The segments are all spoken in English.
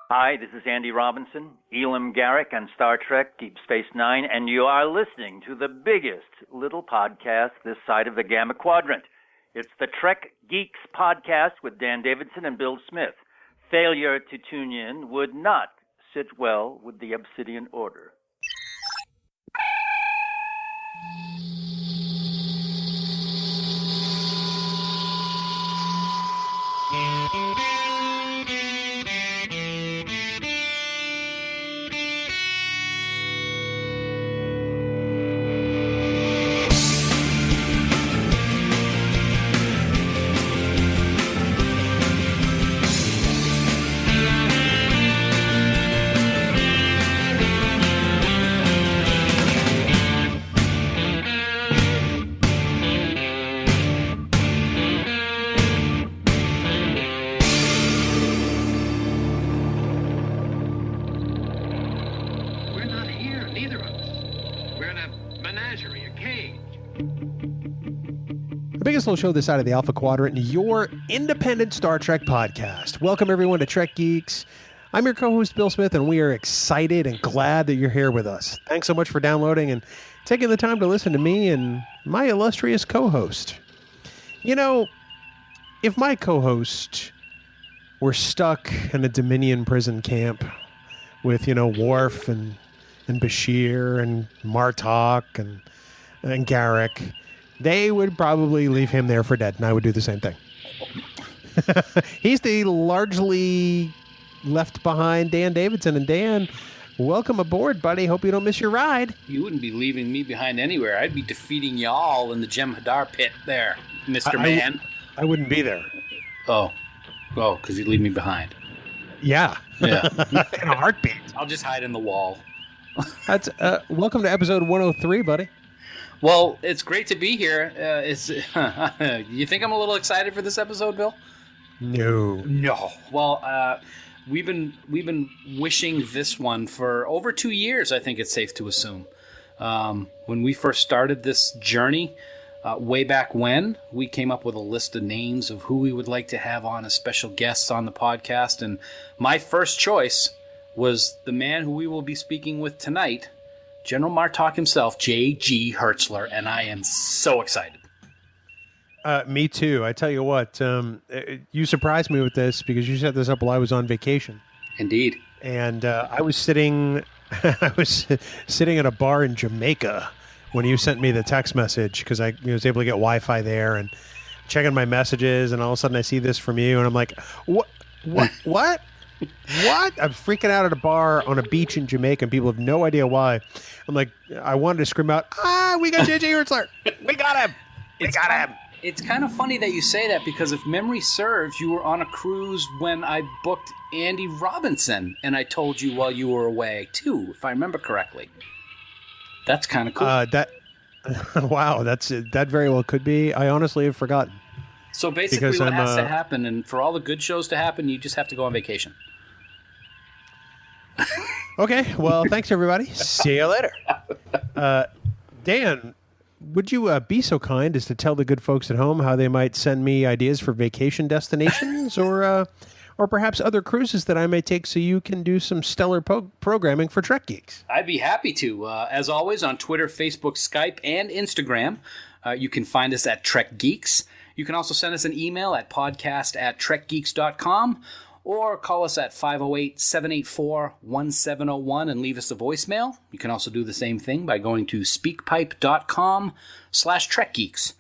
Hi, this is Andy Robinson, Elam Garrick on Star Trek Deep Space Nine, and you are listening to the biggest little podcast this side of the Gamma Quadrant. It's the Trek Geeks Podcast with Dan Davidson and Bill Smith. Failure to tune in would not sit well with the Obsidian Order. Biggest little show this side of the Alpha Quadrant, your independent Star Trek podcast. Welcome everyone to Trek Geeks. I'm your co-host Bill Smith, and we are excited and glad that you're here with us. Thanks so much for downloading and taking the time to listen to me and my illustrious co-host. You know, if my co-host were stuck in a Dominion prison camp with, Worf and Bashir and Martok and Garrick, they would probably leave him there for dead, and I would do the same thing. He's the largely left behind Dan Davidson. And Dan, welcome aboard, buddy. Hope you don't miss your ride. You wouldn't be leaving me behind anywhere. I'd be defeating y'all in the Jem'Hadar pit there, Mr. Man. I wouldn't be there. Oh, because you'd leave me behind. Yeah. In a heartbeat. I'll just hide in the wall. That's welcome to episode 103, buddy. Well, it's great to be here. You think I'm a little excited for this episode, Bill? No. Well, we've been wishing this one for over 2 years, I think it's safe to assume. When we first started this journey, way back when, we came up with a list of names of who we would like to have on as special guests on the podcast, and my first choice was the man who we will be speaking with tonight, General Martok himself, J.G. Hertzler, and I am so excited. Me too. I tell you what, you surprised me with this because you set this up while I was on vacation. Indeed. And I was sitting at a bar in Jamaica when you sent me the text message because I was able to get Wi-Fi there and checking my messages, and all of a sudden I see this from you, and I'm like, what? What? I'm freaking out at a bar on a beach in Jamaica, and people have no idea why. I'm like, I wanted to scream out, we got J.J. Hertzler. We got him. It's kind of funny that you say that because if memory serves, you were on a cruise when I booked Andy Robinson, and I told you while you were away, too, if I remember correctly. That's kind of cool. Wow, that very well could be. I honestly have forgotten. So basically what has to happen, and for all the good shows to happen, you just have to go on vacation. Okay, well, thanks, everybody. See you later. Dan, would you be so kind as to tell the good folks at home how they might send me ideas for vacation destinations or perhaps other cruises that I may take so you can do some stellar programming for Trek Geeks? I'd be happy to. As always, on Twitter, Facebook, Skype, and Instagram, you can find us at Trek Geeks. You can also send us an email at podcast@trekgeeks.com or call us at 508-784-1701 and leave us a voicemail. You can also do the same thing by going to speakpipe.com/trekgeeks.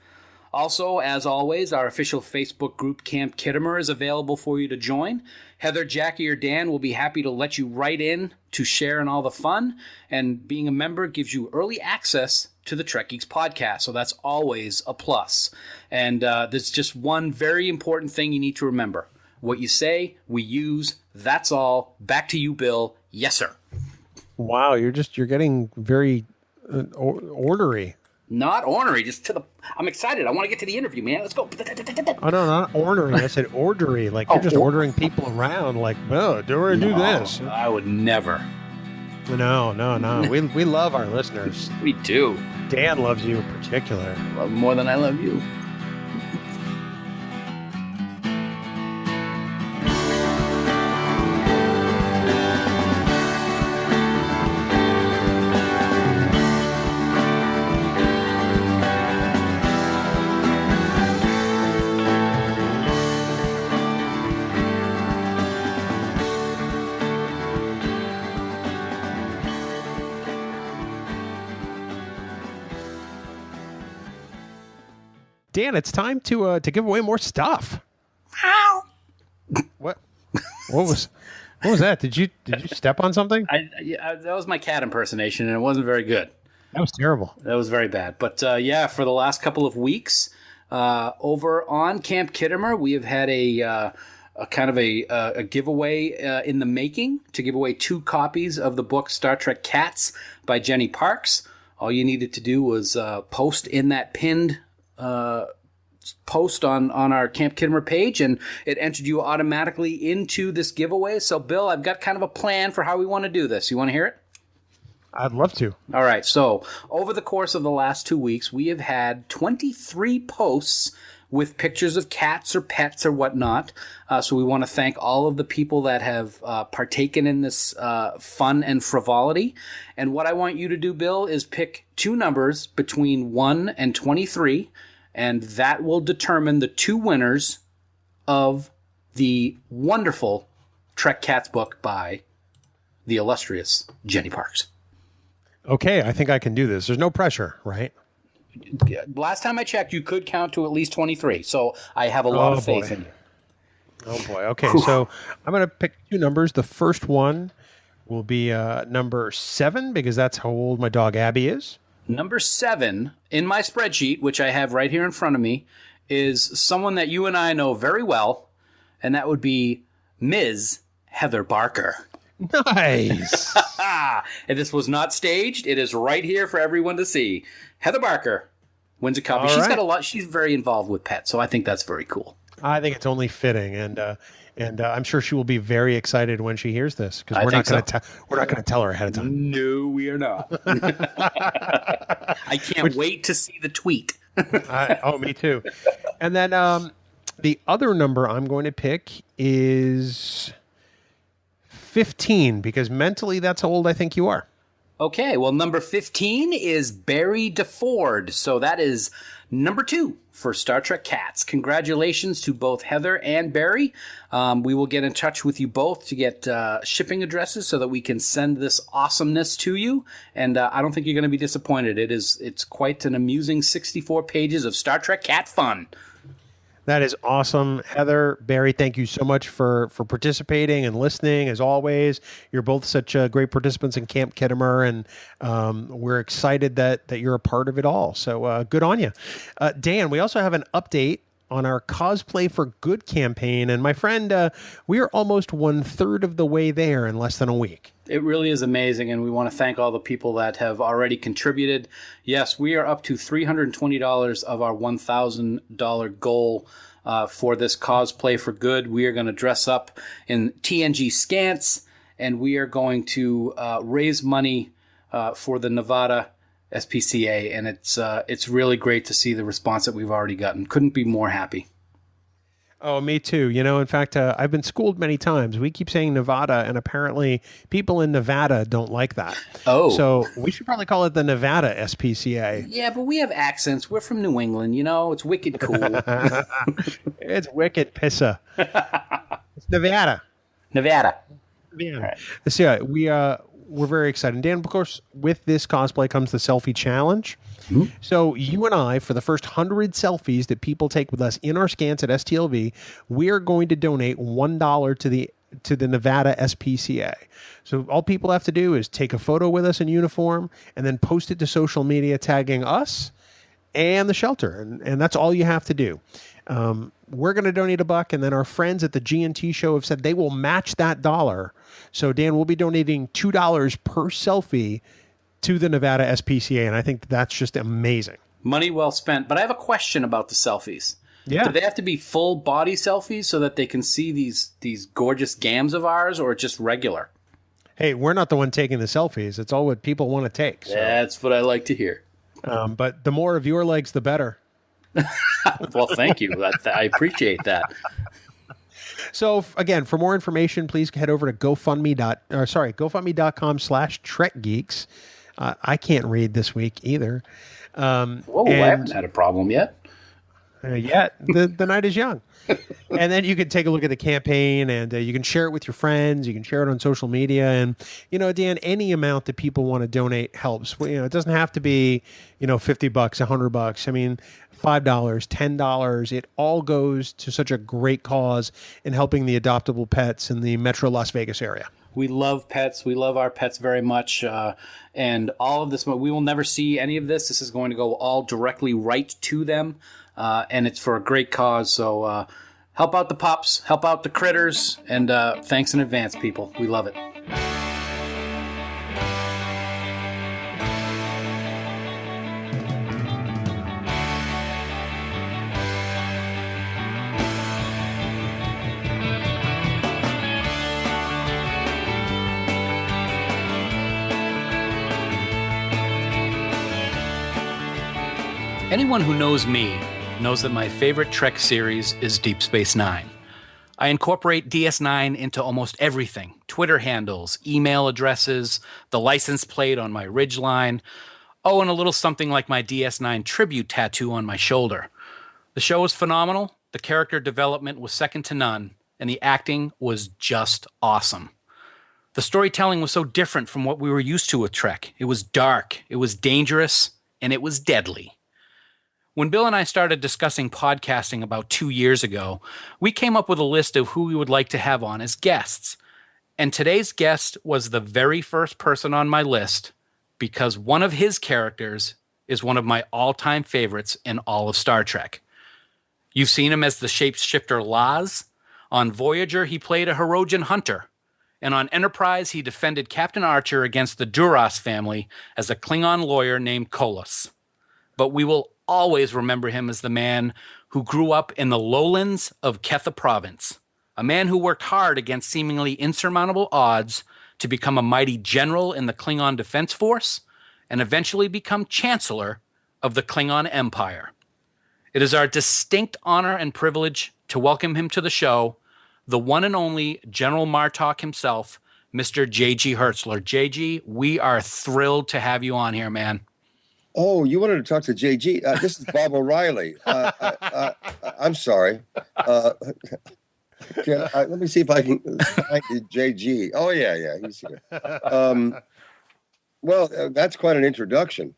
Also, as always, our official Facebook group, Camp Kittimer, is available for you to join. Heather, Jackie, or Dan will be happy to let you right in to share in all the fun. And being a member gives you early access to the Trek Geeks podcast, so that's always a plus. And there's just one very important thing you need to remember. What you say, we use. That's all. Back to you, Bill. Yes, sir. Wow, you're getting very ornery. Not ornery, just to the... I'm excited. I want to get to the interview, man. Let's go. Oh, no, not ornery. I said ordery. Like, you're just ordering people around. Like, do this. I would never. No. We love our listeners. We do. Dan loves you in particular. I love more than I love you. Dan, it's time to give away more stuff. What? What was that? Did you step on something? That was my cat impersonation, and it wasn't very good. That was terrible. That was very bad. But for the last couple of weeks, over on Camp Kittimer, we have had a kind of a giveaway in the making to give away 2 copies of the book Star Trek Cats by Jenny Parks. All you needed to do was post in that pinned post on our Camp Kittimer page, and it entered you automatically into this giveaway. So, Bill, I've got kind of a plan for how we want to do this. You want to hear it? I'd love to. All right. So, over the course of the last 2 weeks, we have had 23 posts with pictures of cats or pets or whatnot. So we want to thank all of the people that have partaken in this fun and frivolity. And what I want you to do, Bill, is pick 2 numbers between 1 and 23, and that will determine the 2 winners of the wonderful Trek Cats book by the illustrious Jenny Parks. Okay, I think I can do this. There's no pressure, right? Last time I checked, you could count to at least 23, so I have a lot of faith in you. Oh, boy. Okay, so I'm going to pick 2 numbers. The first one will be number 7, because that's how old my dog Abby is. Number 7 in my spreadsheet, which I have right here in front of me, is someone that you and I know very well, and that would be Ms. Heather Barker. Nice. And this was not staged. It is right here for everyone to see. Heather Barker wins a copy. She's got a lot. She's very involved with pets, so I think that's very cool. I think it's only fitting, and I'm sure she will be very excited when she hears this, because we're not going to tell her ahead of time. No, we are not. I can't wait to see the tweet. Me too. And then the other number I'm going to pick is 15, because mentally that's how old I think you are. Okay, well, number 15 is Barry DeFord. So that is number 2 for Star Trek Cats. Congratulations to both Heather and Barry. We will get in touch with you both to get shipping addresses so that we can send this awesomeness to you. And I don't think you're going to be disappointed. It's quite an amusing 64 pages of Star Trek Cat fun. That is awesome. Heather, Barry, thank you so much for participating and listening, as always. You're both such great participants in Camp Kittimer, and we're excited that you're a part of it all. So good on you. Dan, we also have an update on our Cosplay for Good campaign. And my friend, we are almost 1/3 of the way there in less than a week. It really is amazing, and we want to thank all the people that have already contributed. Yes, we are up to $320 of our $1,000 goal for this Cosplay for Good. We are going to dress up in TNG skants, and we are going to raise money for the Nevada SPCA, and it's really great to see the response that we've already gotten. Couldn't be more happy. Oh, me too. In fact, I've been schooled many times. We keep saying Nevada, and apparently people in Nevada don't like that. Oh. So we should probably call it the Nevada SPCA. Yeah, but we have accents. We're from New England, It's wicked cool. It's wicked pissa. It's Nevada. Nevada. Yeah. Right. So we're very excited. Dan, of course, with this cosplay comes the selfie challenge. Mm-hmm. So you and I, for the first 100 selfies that people take with us in our scans at STLV, we are going to donate $1 to the Nevada SPCA. So all people have to do is take a photo with us in uniform and then post it to social media tagging us and the shelter. And that's all you have to do. We're going to donate $1, and then our friends at the G&T show have said they will match that dollar. So Dan, we'll be donating $2 per selfie to the Nevada SPCA, and I think that's just amazing. Money well spent. But I have a question about the selfies. Yeah. Do they have to be full body selfies so that they can see these gorgeous gams of ours, or just regular? Hey, we're not the one taking the selfies. It's all what people want to take. So. That's what I like to hear. But the more of your legs, the better. Well, thank you. I appreciate that. So again, for more information, please head over to GoFundMe.com/TrekGeeks. I can't read this week either. I haven't had a problem yet. Yet the night is young. And then you can take a look at the campaign, and you can share it with your friends. You can share it on social media. And, Dan, any amount that people want to donate helps. It doesn't have to be, $50, $100. I mean, $5, $10. It all goes to such a great cause in helping the adoptable pets in the Metro Las Vegas area. We love pets. We love our pets very much. And all of this, we will never see any of this. This is going to go all directly right to them. And it's for a great cause. So help out the pups, help out the critters, and thanks in advance, people. We love it. Anyone who knows me knows that my favorite Trek series is Deep Space Nine. I incorporate DS9 into almost everything. Twitter handles, email addresses, the license plate on my ridgeline. Oh, and a little something like my DS9 tribute tattoo on my shoulder. The show was phenomenal, the character development was second to none, and the acting was just awesome. The storytelling was so different from what we were used to with Trek. It was dark, it was dangerous, and it was deadly. When Bill and I started discussing podcasting about 2 years ago, we came up with a list of who we would like to have on as guests. And today's guest was the very first person on my list because one of his characters is one of my all-time favorites in all of Star Trek. You've seen him as the shapeshifter Laz. On Voyager, he played a Hirogen hunter. And on Enterprise, he defended Captain Archer against the Duras family as a Klingon lawyer named Kolos. But we will always remember him as the man who grew up in the lowlands of Ketha province, a man who worked hard against seemingly insurmountable odds to become a mighty general in the Klingon Defense Force and eventually become Chancellor of the Klingon Empire. It is our distinct honor and privilege to welcome him to the show, the one and only General Martok himself, Mr. J.G. Hertzler. J.G., we are thrilled to have you on here, man. Oh, you wanted to talk to JG. This is Bob O'Reilly. I'm sorry. Let me see if I can find JG. Oh, yeah, he's here. Well, that's quite an introduction.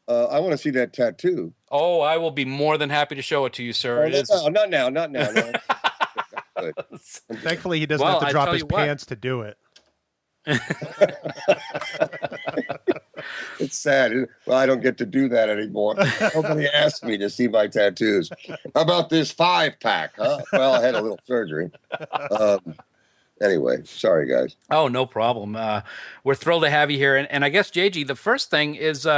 I want to see that tattoo. Oh, I will be more than happy to show it to you, sir. Not now. No. Thankfully, he doesn't have to drop his pants to do it. It's sad. Well, I don't get to do that anymore. Nobody asked me to see my tattoos. How about this 5-pack? Huh? Well, I had a little surgery. Anyway, sorry, guys. Oh, no problem. We're thrilled to have you here. And I guess, JG, the first thing is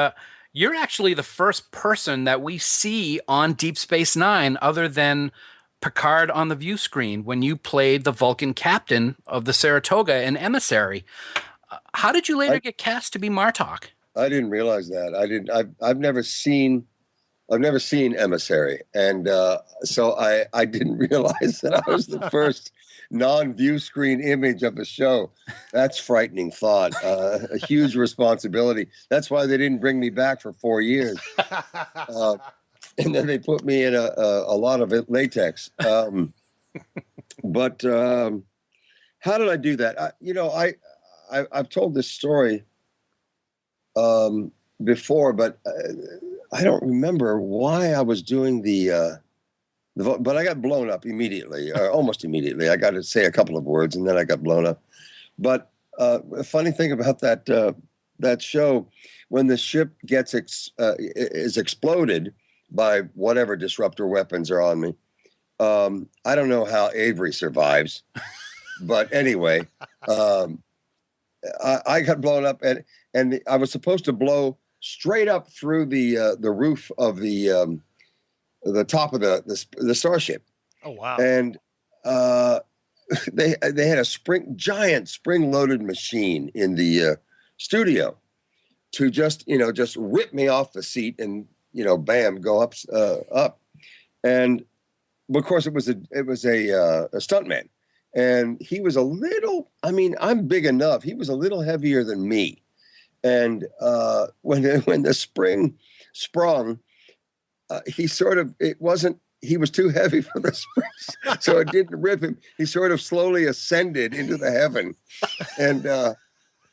you're actually the first person that we see on Deep Space Nine other than Picard on the view screen when you played the Vulcan captain of the Saratoga in Emissary. How did you later get cast to be Martok? I didn't realize that. I've never seen Emissary, and so I didn't realize that I was the first non-view screen image of the show. That's frightening thought. A huge responsibility. That's why they didn't bring me back for 4 years, and then they put me in a lot of latex. But how did I do that? I've told this story before, but I don't remember why I was doing but I got blown up immediately, or almost immediately. I got to say a couple of words, and then I got blown up. But a funny thing about that show, when the ship is exploded by whatever disruptor weapons are on me, I don't know how Avery survives, but anyway. I got blown up, and I was supposed to blow straight up through the roof of the top of the starship. Oh wow! And they had a giant spring-loaded machine in the studio to just rip me off the seat and bam, go up. And of course it was a stuntman. And he was a little, I'm big enough. He was a little heavier than me. And when the spring sprung, it wasn't he was too heavy for the springs, so it didn't rip him. He sort of slowly ascended into the heaven, and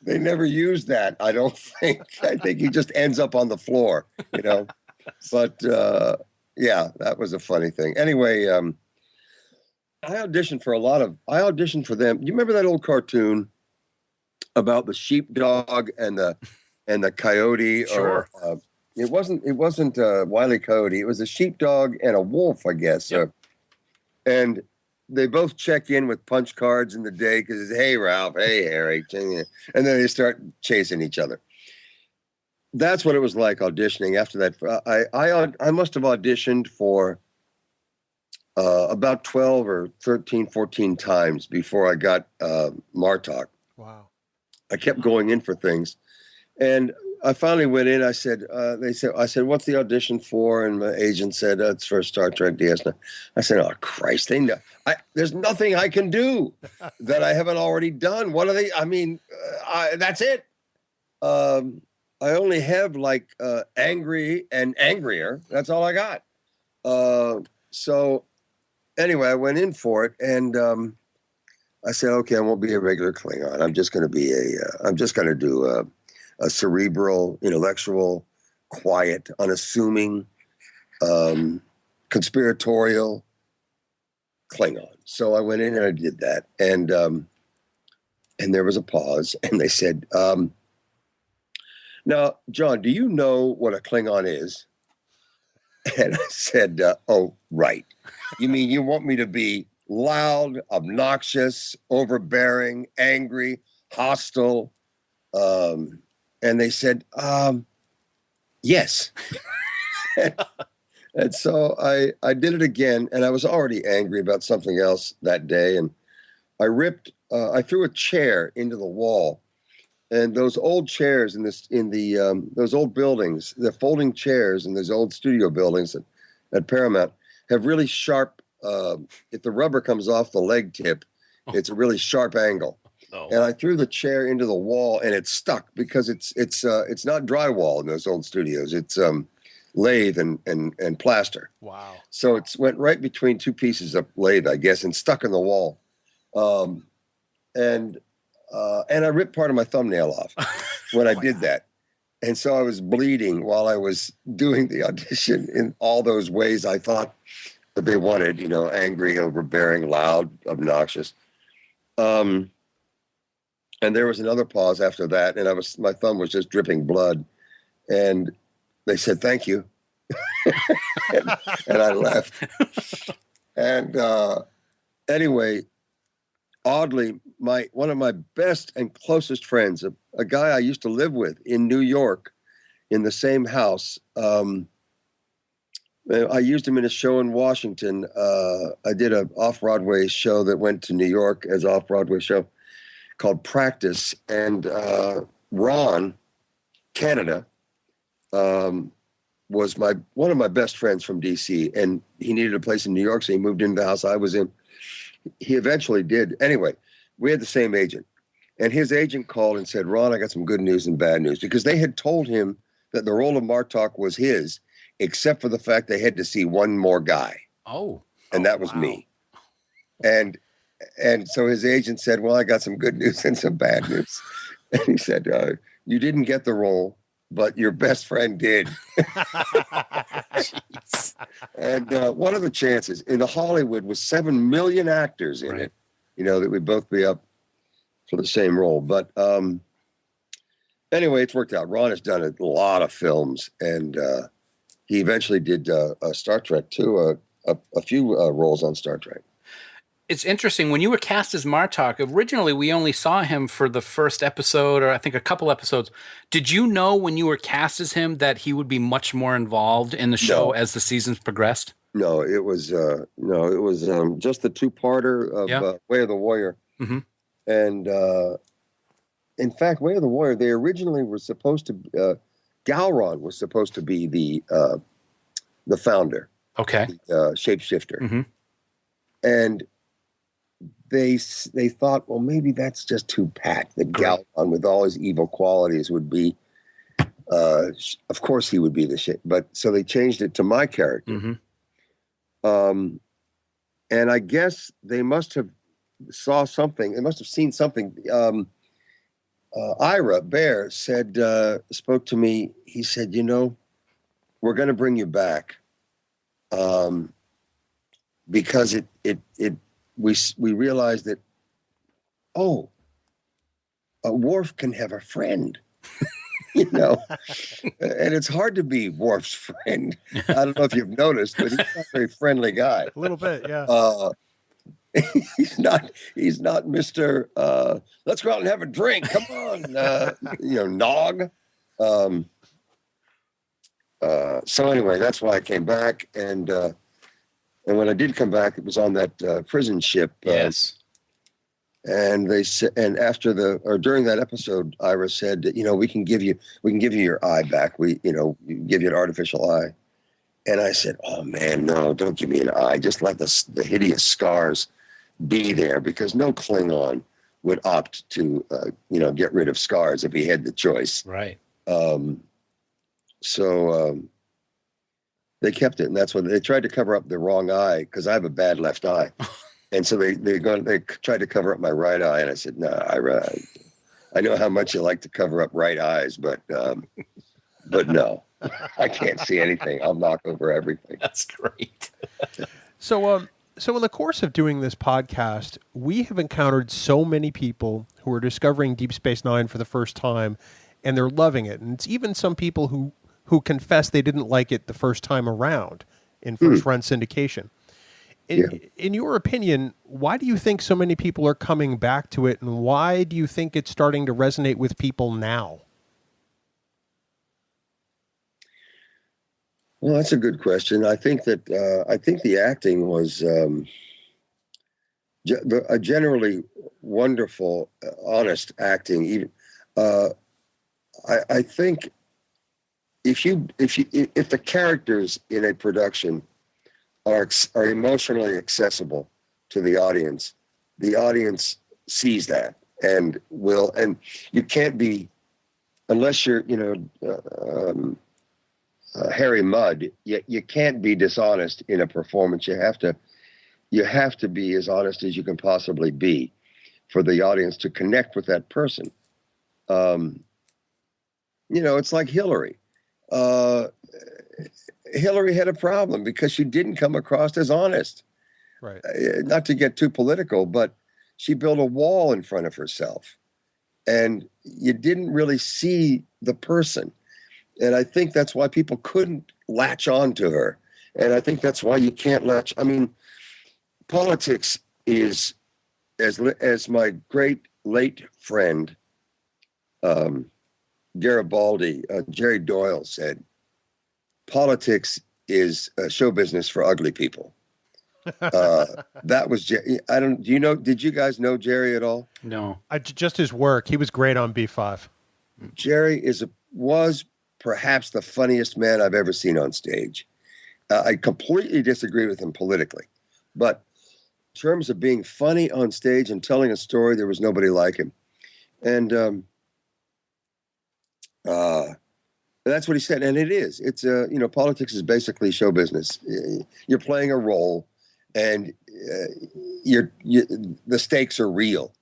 they never used that. I don't think. I think he just ends up on the floor, you know. But yeah, that was a funny thing. Anyway, I auditioned for them. You remember that old cartoon about the sheepdog and the coyote? Sure. Or it wasn't Wile E. Coyote. It was a sheepdog and a wolf, I guess. Yep. And they both check in with punch cards in the day because it's, hey, Ralph, hey, Harry. And then they start chasing each other. That's what it was like auditioning. After that, I must have auditioned for about 12 or 13, 14 times before I got Martok. Wow. I kept going in for things. And I finally went in. I said, what's the audition for? And my agent said, it's for Star Trek DS9. I said, oh, Christ, they know. There's nothing I can do that I haven't already done. What are they? I mean, that's it. I only have like angry and angrier. That's all I got. So anyway, I went in for it, and I said, okay, I won't be a regular Klingon. I'm just going to do a cerebral, intellectual, quiet, unassuming, conspiratorial Klingon. So I went in and I did that, and there was a pause, and they said, now, John, do you know what a Klingon is? And I said, oh, right. You mean you want me to be loud, obnoxious, overbearing, angry, hostile? And they said, yes. And so I did it again, and I was already angry about something else that day. And I threw a chair into the wall. And those old chairs those old buildings, the folding chairs in those old studio buildings at Paramount have really sharp, if the rubber comes off the leg tip, it's a really sharp angle. Oh. And I threw the chair into the wall, and it stuck because it's not drywall in those old studios. It's lathe and plaster. Wow. So it went right between two pieces of lathe, I guess, and stuck in the wall. And I ripped part of my thumbnail off when I did that. And so I was bleeding while I was doing the audition in all those ways I thought that they wanted, angry, overbearing, loud, obnoxious. And there was another pause after that, and my thumb was just dripping blood. And they said, thank you. and I left. And anyway, oddly, one of my best and closest friends, a guy I used to live with in New York in the same house. I used him in a show in Washington. I did an off-Broadway show that went to New York as an off-Broadway show called Practice. And Ron, Canada, was one of my best friends from D.C. And he needed a place in New York, so he moved into the house I was in. He eventually did. Anyway, we had the same agent, and his agent called and said, Ron, I got some good news and bad news, because they had told him that the role of Martok was his, except for the fact they had to see one more guy. Oh. And that was me. And so his agent said, well, I got some good news and some bad news. And he said, you didn't get the role, but your best friend did. And what are the chances? In the Hollywood was 7 million actors in it, that we'd both be up for the same role. But anyway, it's worked out. Ron has done a lot of films, and he eventually did Star Trek too, a few roles on Star Trek. It's interesting. When you were cast as Martok, originally we only saw him for the first episode, or I think a couple episodes. Did you know when you were cast as him that he would be much more involved in the show as the seasons progressed? No, it was just the two-parter of Way of the Warrior. Mm-hmm. And in fact, Way of the Warrior, they originally were supposed to Gowron was supposed to be the founder. Okay. The shapeshifter. Mm-hmm. And they thought, well, maybe that's just too pat. That Gowron, with all his evil qualities, would be, of course, he would be the shit. But so they changed it to my character. Mm-hmm. And I guess they must have saw something. They must have seen something. Ira Bear said, spoke to me. He said, we're going to bring you back. Because we realized that, Worf can have a friend, and it's hard to be Worf's friend. I don't know if you've noticed, but he's not a very friendly guy. A little bit, yeah. He's not Mr. Let's go out and have a drink. Come on, Nog. So anyway, that's why I came back, and when I did come back, it was on that prison ship. Yes. And they said, and during that episode, Ira said, we can give you your eye back. We give you an artificial eye. And I said, oh man, no, don't give me an eye. Just let the hideous scars be there, because no Klingon would opt to, get rid of scars if he had the choice. Right. So they kept it, and that's when they tried to cover up the wrong eye, because I have a bad left eye. And so they tried to cover up my right eye, and I said, no, I know how much you like to cover up right eyes, but no, I can't see anything. I'll knock over everything. That's great. So in the course of doing this podcast, we have encountered so many people who are discovering Deep Space Nine for the first time, and they're loving it. And it's even some people who confess they didn't like it the first time around in first-run syndication. In your opinion, why do you think so many people are coming back to it, and why do you think it's starting to resonate with people now? Well, that's a good question. I think that the acting was a generally wonderful, honest acting. Even I think if the characters in a production are emotionally accessible to the audience sees that and will. And you can't be, unless you're Harry Mudd, you can't be dishonest in a performance. You have to be as honest as you can possibly be for the audience to connect with that person. It's like Hillary. Hillary had a problem because she didn't come across as honest. Right. Not to get too political, but she built a wall in front of herself, and you didn't really see the person. And I think that's why people couldn't latch on to her. And I think that's why you can't latch. I mean, politics is, as my great late friend, Garibaldi, Jerry Doyle said, politics is show business for ugly people. That was Jerry. Did you guys know Jerry at all? No. Just his work. He was great on B5. Jerry was perhaps the funniest man I've ever seen on stage. I completely disagree with him politically, but in terms of being funny on stage and telling a story, there was nobody like him. And that's what he said. And it is. It's politics is basically show business. You're playing a role, and the stakes are real,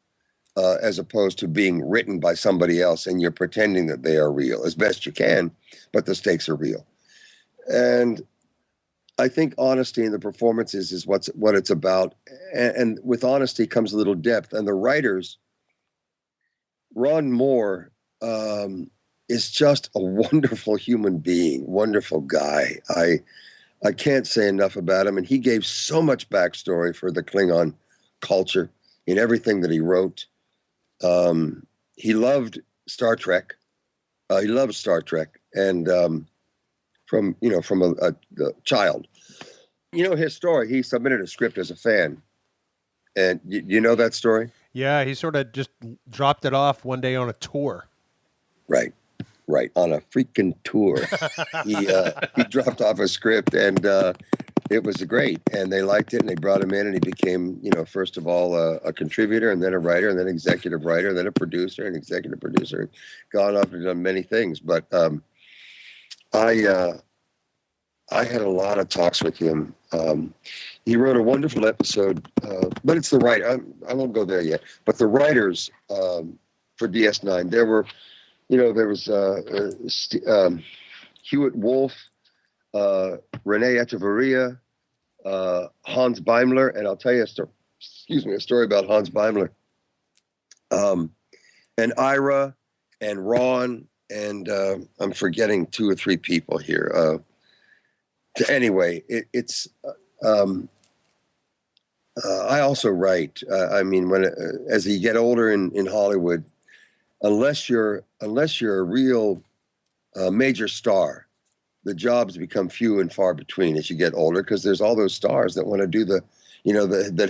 as opposed to being written by somebody else, and you're pretending that they are real as best you can, but the stakes are real. And I think honesty in the performances is what it's about. And with honesty comes a little depth. And the writers, Ron Moore, is just a wonderful human being, wonderful guy. I can't say enough about him. And he gave so much backstory for the Klingon culture in everything that he wrote. He loved Star Trek. He loved Star Trek. And from a child. His story, he submitted a script as a fan. And you know that story? Yeah, he sort of just dropped it off one day on a tour. Right, on a freaking tour. He dropped off a script, and it was great. And they liked it, and they brought him in, and he became, first of all, a contributor, and then a writer, and then executive writer, and then a producer, and executive producer. Gone off and done many things. But I had a lot of talks with him. He wrote a wonderful episode, but it's the writer. I won't go there yet. But the writers for DS9, there was Hewitt Wolf, Renee Echevarria, Hans Beimler, and I'll tell you a story about Hans Beimler. And Ira and Ron, and I'm forgetting 2 or 3 people here. Anyway, I also write. As you get older in Hollywood, unless you're a real major star, the jobs become few and far between as you get older, because there's all those stars that want to do that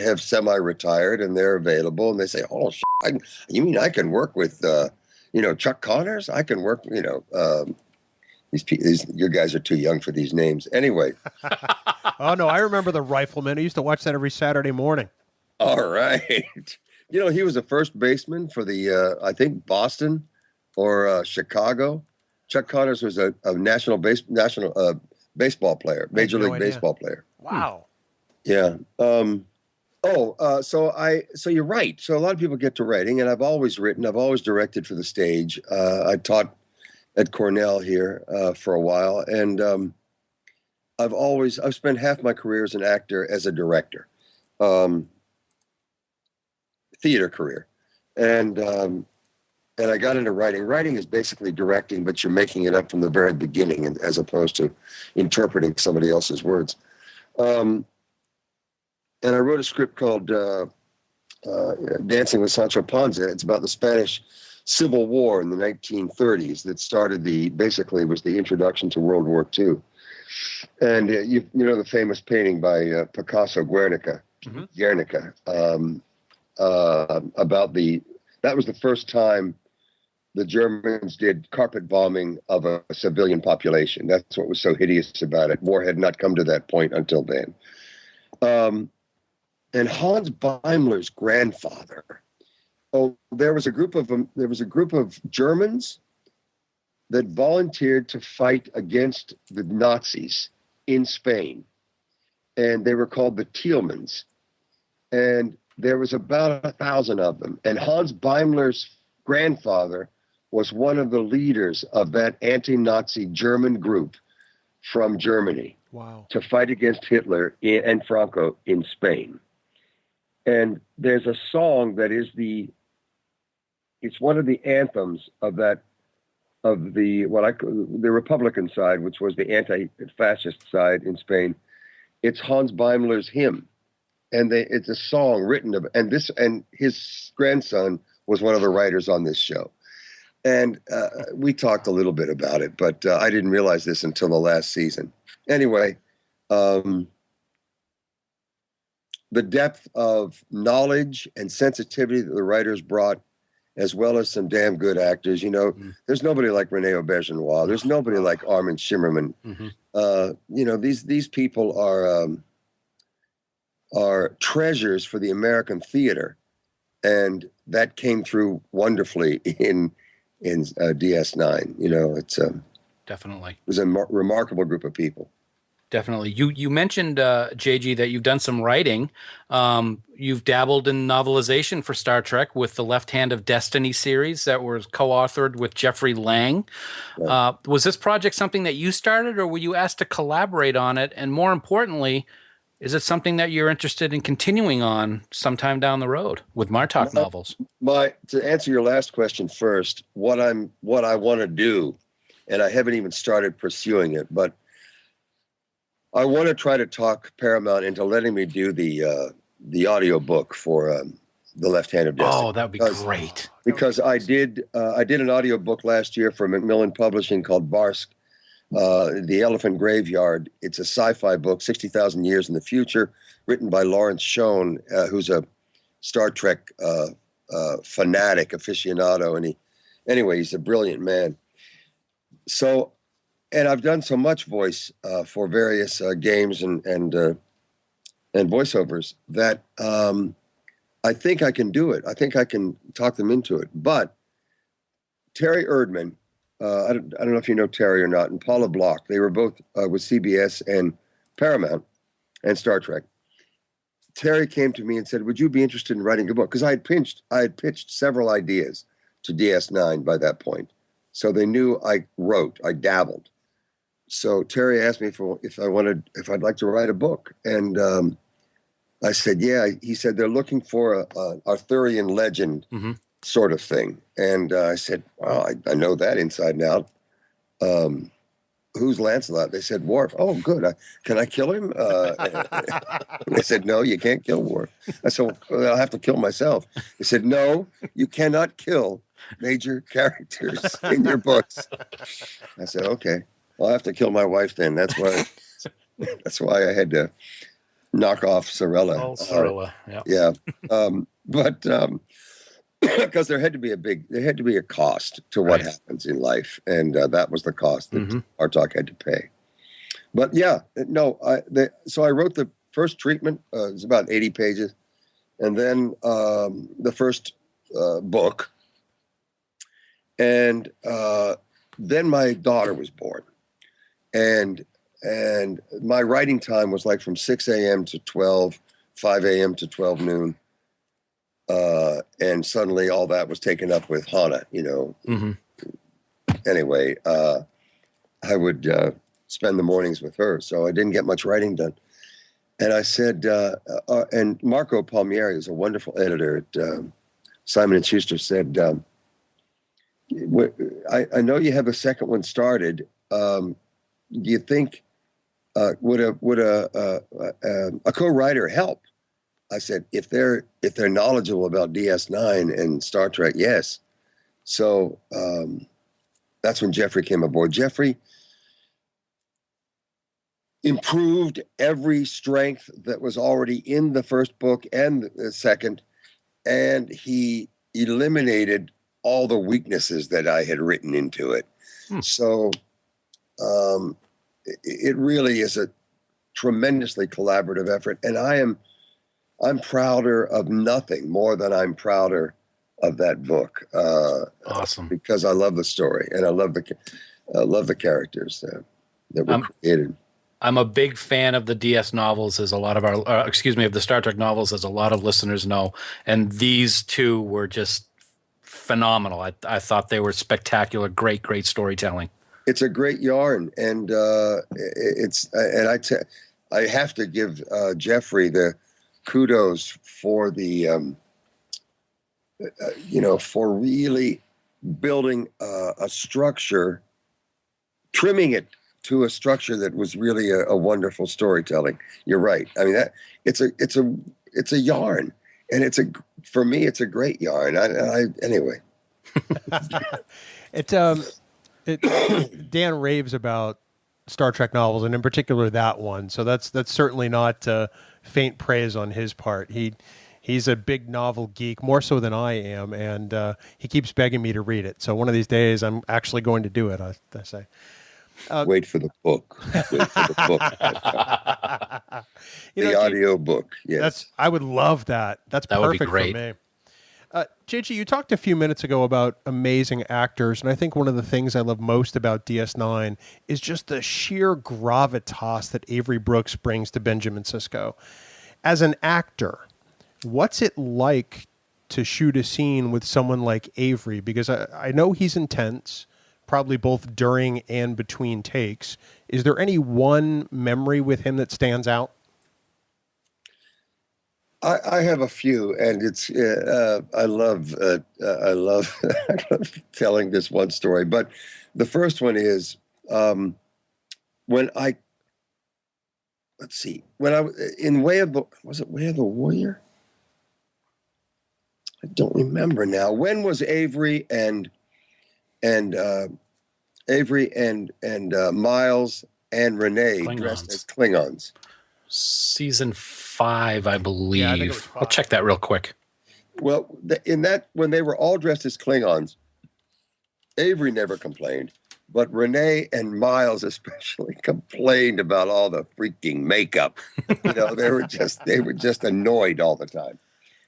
have semi-retired and they're available, and they say, "Oh, you mean I can work with Chuck Connors? I can work these you guys are too young for these names." Anyway. Oh, no, I remember the Rifleman. I used to watch that every Saturday morning. All right. He was a first baseman for the, I think, Boston or Chicago. Chuck Connors was a national baseball player, Major League Baseball player. Wow. Yeah. So you're right. So a lot of people get to writing, and I've always written. I've always directed for the stage. I taught at Cornell here for a while, and I've spent half my career as an actor, as a director, theater career, and I got into writing. Writing is basically directing, but you're making it up from the very beginning, as opposed to interpreting somebody else's words. And I wrote a script called Dancing with Sancho Panza. It's about the Spanish Civil War in the 1930s that started was the introduction to World War II. And you know the famous painting by Picasso, Guernica, that was the first time the Germans did carpet bombing of a civilian population. That's what was so hideous about it. War had not come to that point until then. And Hans Beimler's grandfather. There was a group of Germans that volunteered to fight against the Nazis in Spain, and they were called the Tealmans. And there was about 1,000 of them. And Hans Beimler's grandfather was one of the leaders of that anti-Nazi German group from Germany. Wow. To fight against Hitler and Franco in Spain. And there's a song that is it's one of the anthems of the Republican side, which was the anti-fascist side in Spain. It's Hans Beimler's hymn. And it's a song written and his grandson was one of the writers on this show. And we talked a little bit about it, but I didn't realize this until the last season. Anyway, the depth of knowledge and sensitivity that the writers brought, as well as some damn good actors. There's nobody like René Aubergenois. There's nobody like Armin Shimmerman. These people are treasures for the American theater, and that came through wonderfully in DS9. It's definitely, it was a remarkable group of people. Definitely. You mentioned, JG, that you've done some writing. You've dabbled in novelization for Star Trek with the Left Hand of Destiny series that was co-authored with Jeffrey Lang. Right. Was this project something that you started, or were you asked to collaborate on it? And more importantly, is it something that you're interested in continuing on sometime down the road with Martok novels? To answer your last question first, what I want to do, and I haven't even started pursuing it, but I want to try to talk Paramount into letting me do the audio book for The Left Hand of Destiny. Oh, that would be great. Because I did an audio book last year for Macmillan Publishing called Barsk, The Elephant Graveyard. It's a sci-fi book, 60,000 years in the future, written by Lawrence Schoen, who's a Star Trek fanatic aficionado, and he's a brilliant man. So. And I've done so much voice for various games and voiceovers that I think I can do it. I think I can talk them into it. But Terry Erdman I don't know if you know Terry or not, and Paula Block. They were both with CBS and Paramount and Star Trek. Terry came to me and said, "Would you be interested in writing a book?" Because I had pitched several ideas to DS9 by that point, so they knew I dabbled. So Terry asked me if I'd like to write a book, and I said, "Yeah." He said they're looking for a Arthurian legend sort of thing, and I said, "Well, I know that inside and out." Who's Lancelot? They said, Worf. Oh, good. Can I kill him? They said, no, you can't kill Worf. I said, well, I'll have to kill myself. They said, no, you cannot kill major characters in your books. I said, okay, I'll have to kill my wife then. That's why I had to knock off Sorella. Oh, Sorella, yeah. Yeah. But because there had to be a cost to what happens in life, and that was the cost that Martok had to pay. But yeah, no, so I wrote the first treatment. It was about 80 pages, and then the first book, and then my daughter was born, and my writing time was like from 6 a.m. to 12, 5 a.m. to 12 noon. And suddenly all that was taken up with Hannah, Anyway, I would spend the mornings with her, so I didn't get much writing done. And I said, and Marco Palmieri is a wonderful editor at Simon & Schuster, said, I know you have a second one started. Do you think, would a co-writer help? I said, if they're knowledgeable about DS9 and Star Trek, yes. So that's when Jeffrey came aboard. Jeffrey improved every strength that was already in the first book and the second, and he eliminated all the weaknesses that I had written into it. So it really is a tremendously collaborative effort, and I'm prouder of nothing more than I'm prouder of that book. Awesome. Because I love the story and I love the characters that were created. I'm a big fan of the DS novels, as a lot of our, of the Star Trek novels, as a lot of listeners know. And these two were just phenomenal. I thought they were spectacular, great storytelling. It's a great yarn, and I have to give Jeffrey the kudos for the for really building a structure, trimming it to a structure that was really a wonderful storytelling. You're right. I mean, it's a yarn, and for me it's a great yarn. Anyway. Dan raves about Star Trek novels, and in particular that one. So that's certainly not faint praise on his part. He's a big novel geek, more so than I am, and he keeps begging me to read it. So one of these days, I'm actually going to do it. I say. Wait for the book. Wait for the book. The audio book. Yes, I would love that. That perfect would be great. For me. JG, you talked a few minutes ago about amazing actors, and I think one of the things I love most about DS9 is just the sheer gravitas that Avery Brooks brings to Benjamin Sisko. As an actor, what's it like to shoot a scene with someone like Avery? Because I know he's intense, probably both during and between takes. Is there any one memory with him that stands out? I have a few, and it's I love telling this one story. But the first one is when I in Way of the Warrior? I don't remember now. When was Avery and Miles and Renee dressed as Klingons? Season 5, I believe. Yeah, I think it was 5. I'll check that real quick. Well, when they were all dressed as Klingons, Avery never complained, but Renee and Miles especially complained about all the freaking makeup. They were just annoyed all the time,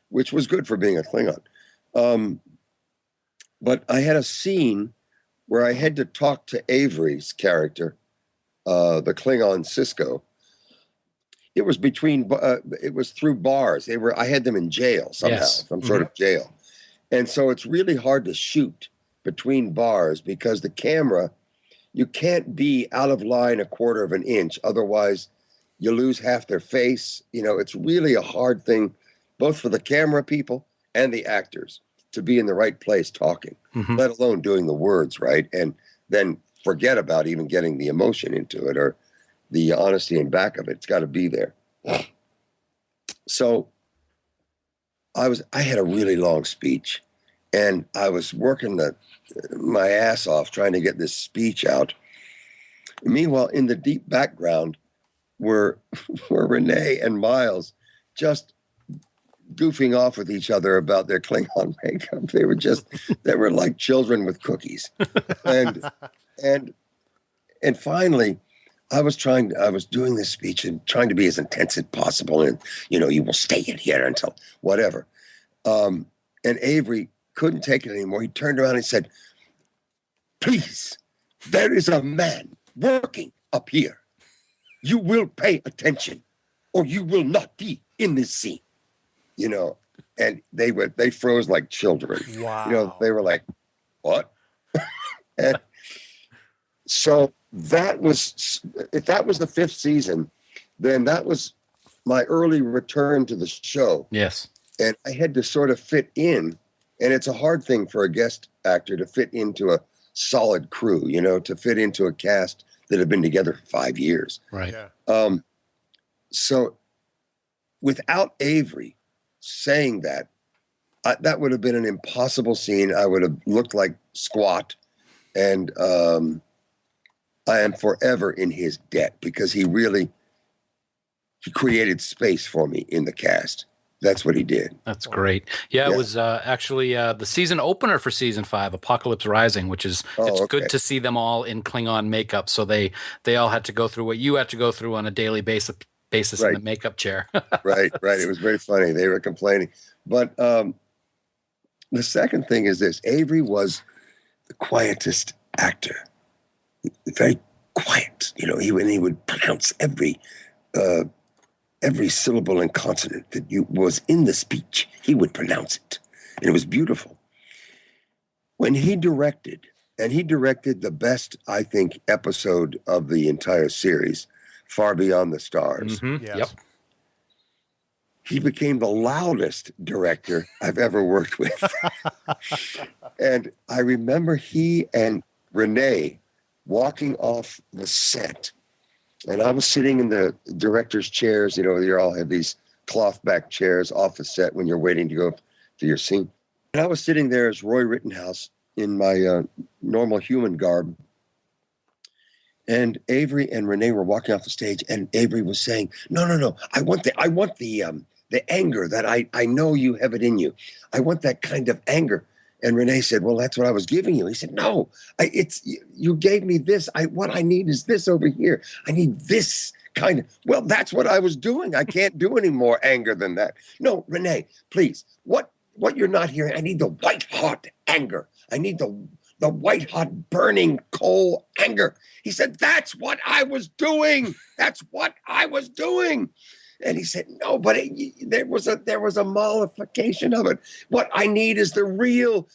which was good for being a Klingon. But I had a scene where I had to talk to Avery's character, the Klingon Cisco. It was it was through bars. I had them in jail somehow, some sort of jail. And so it's really hard to shoot between bars because the camera, you can't be out of line 1/4 of an inch. Otherwise you lose half their face. It's really a hard thing, both for the camera people and the actors, to be in the right place talking, let alone doing the words right. And then forget about even getting the emotion into it or the honesty in back of it. It's got to be there. So I had a really long speech, and I was working my ass off trying to get this speech out. Meanwhile, in the deep background were Renee and Miles just goofing off with each other about their Klingon makeup. They were like children with cookies. And finally, I was doing this speech and trying to be as intense as possible. And, you will stay in here until whatever. And Avery couldn't take it anymore. He turned around and said, "Please, there is a man working up here. You will pay attention or you will not be in this scene." And they froze like children. Wow. They were like, "What?" And so if that was the 5th season, then that was my early return to the show. Yes. And I had to sort of fit in, and it's a hard thing for a guest actor to fit into a solid crew, to fit into a cast that had been together for 5 years. Right. Yeah. So without Avery saying that, that would have been an impossible scene. I would have looked like squat, and I am forever in his debt because he created space for me in the cast. That's what he did. That's great. Yeah, it was actually the season opener for season 5, Apocalypse Rising, which is good to see them all in Klingon makeup. So they all had to go through what you had to go through on a daily basis in the makeup chair. Right. It was very funny. They were complaining. But the second thing is this. Avery was the quietest actor. Very quiet. He would pronounce every syllable and consonant that was in the speech. He would pronounce it. And it was beautiful. When he directed the best, I think, episode of the entire series, Far Beyond the Stars. Yes. Yep. He became the loudest director I've ever worked with. And I remember he and Renee walking off the set. And I was sitting in the director's chairs. You all have these cloth back chairs off the set when you're waiting to go to your scene. And I was sitting there as Roy Rittenhouse in my normal human garb. And Avery and Renee were walking off the stage, and Avery was saying, No. I want the anger that I know you have it in you. I want that kind of anger. And Renee said, "Well, that's what I was giving you." He said, "No, you gave me this. What I need is this over here. I need this kind of." Well, that's what I was doing. I can't do any more anger than that. No, Renee, please. What you're not hearing? I need the white hot anger. I need the white hot burning coal anger. He said, "That's what I was doing. That's what I was doing." And he said, "No, but there was a mollification of it. What I need is the real."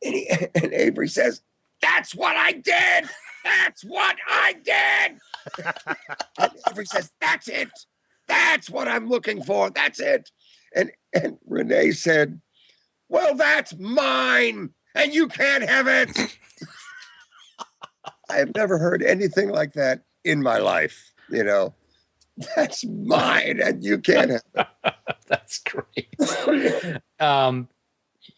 And Avery says, "That's what I did. That's what I did." And Avery says, "That's it. That's what I'm looking for. That's it." And Renee said, "Well, that's mine, and you can't have it." I have never heard anything like that in my life. That's mine, and you can't have it. That's great.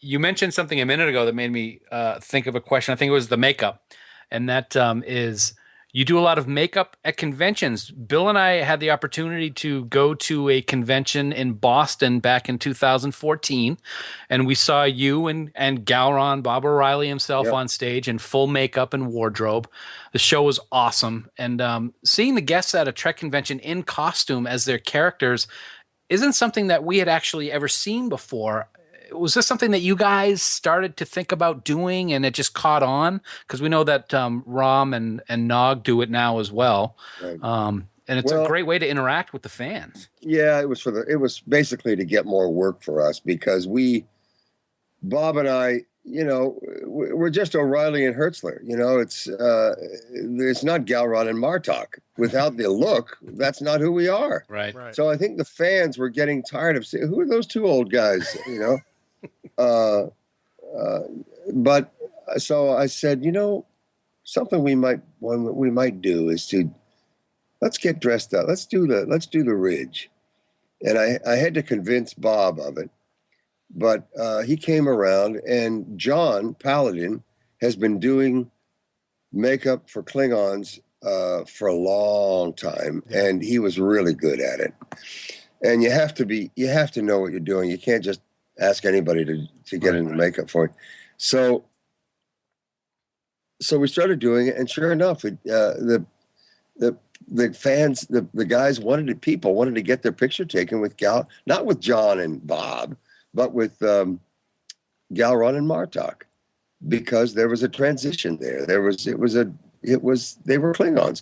You mentioned something a minute ago that made me think of a question. I think it was the makeup, and that is you do a lot of makeup at conventions. Bill and I had the opportunity to go to a convention in Boston back in 2014, and we saw you and Gowron, Bob O'Reilly himself, on stage in full makeup and wardrobe. The show was awesome, and seeing the guests at a Trek convention in costume as their characters isn't something that we had actually ever seen before. was this something that you guys started to think about doing and it just caught on? Because we know that Rom and Nog do it now as well. Right. And it's a great way to interact with the fans. Yeah, it was basically to get more work for us because Bob and I, we're just O'Reilly and Hertzler. It's not Gowron and Martok. Without the look, that's not who we are. Right. So I think the fans were getting tired of saying, who are those two old guys, But so I said, something we might do is to let's get dressed up. Let's do the Ridge. And I had to convince Bob of it. But he came around, and John Paladin has been doing makeup for Klingons for a long time, and he was really good at it. And you have to know what you're doing. You can't just ask anybody to get into makeup for it. So we started doing it, and sure enough, the fans, the guys wanted to get their picture taken with not with John and Bob, but with Gowron and Martok, because there was a transition there. They were Klingons.